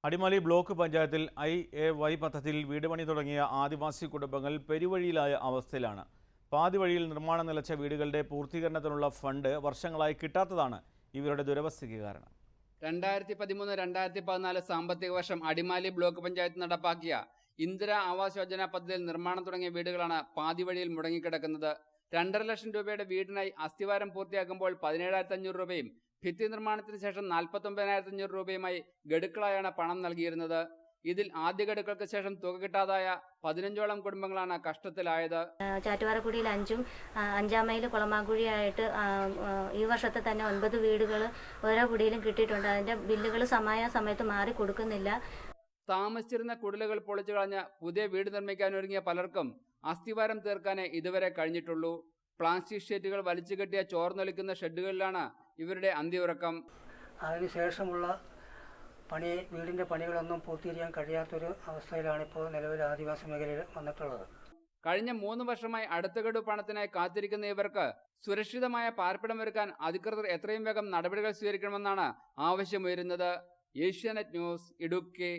Adimali block പഞ്ചായത്തിൽ IAY പദ്ധതിയിൽ വീട് പണി തുടങ്ങിയ ആദിവാസി കുടുംബങ്ങൾ പെരുവഴിയിലായ അവസ്ഥയിലാണ്. പാതി വഴിയിൽ നിർമ്മാണം നിലച്ച വീടുകളുടെ പൂർത്തീകരണത്തിനുള്ള ഫണ്ട് വർഷങ്ങളായി കിട്ടാത്തതാണ് ഇവരുടെ ദുരവസ്ഥയ്ക്ക് കാരണം. 2013-2014 സാമ്പത്തിക വർഷം അടിമാലി ബ്ലോക്ക് പഞ്ചായത്ത് നടപ്പാക്കിയ ഇന്ദിരാ ആവാസ് യോജന പദ്ധതിയിൽ നിർമ്മാണം തുടങ്ങിയ വീടുകളാണ് പാതി വഴിയിൽ മുടങ്ങിക്കിടക്കുന്നത്. 2.5 ലക്ഷം രൂപയുടെ വീടിനായി അസ്ഥിവാരം പൂർത്തിയാക്കുമ്പോൾ 17,500 രൂപയും ഭിത്തി നിർമ്മാണത്തിന് ശേഷം 49,500 രൂപയുമായി ഗഡുക്കളായാണ് പണം നൽകിയിരുന്നത്. ഇതിൽ ആദ്യ ഗഡുക്കൾക്ക് ശേഷം തുക കിട്ടാതായ 15ഓളം കുടുംബങ്ങളാണ് കഷ്ടത്തിലായത്. ചാറ്റുപാറക്കുടിയിൽ 5ഉം 5-ാം മൈൽ കുളമാക്കുഴിയായിട്ട് ഈ വർഷത്തെ തന്നെ 9 വീടുകൾ ഓരോ കുടിയിലും കിട്ടിയിട്ടുണ്ട്. അതിന്റെ ബില്ലുകൾ സമയത്ത് മാറി കൊടുക്കുന്നില്ല. താമസിച്ചിരുന്ന കുടിലുകൾ പൊളിച്ചു കളഞ്ഞ് പുതിയ വീട് നിർമ്മിക്കാനൊരുങ്ങിയ പലർക്കും അസ്ഥിവാരം തീർക്കാനേ ഇതുവരെ കഴിഞ്ഞിട്ടുള്ളൂ. പ്ലാസ്റ്റിക് ഷീറ്റുകൾ വലിച്ചു കെട്ടിയ ചോർന്നൊലിക്കുന്ന ഷെഡുകളിലാണ് ഇവരുടെ അന്തിയുറക്കം. അതിനുശേഷമുള്ള വീടിൻ്റെ പണികളൊന്നും പൂർത്തീകരിക്കാൻ കഴിയാത്തൊരു അവസ്ഥയിലാണ് ഇപ്പോൾ നിലവിൽ ആദിവാസി മേഖലയിൽ വന്നിട്ടുള്ളത്. കഴിഞ്ഞ 3 വർഷമായി അടുത്ത ഗഡു പണത്തിനായി കാത്തിരിക്കുന്ന ഇവർക്ക് സുരക്ഷിതമായ പാർപ്പിടമൊരുക്കാൻ അധികൃതർ എത്രയും വേഗം നടപടികൾ സ്വീകരിക്കണമെന്നാണ് ആവശ്യമുയരുന്നത്. ഏഷ്യാനെറ്റ് ന്യൂസ്, ഇടുക്കി.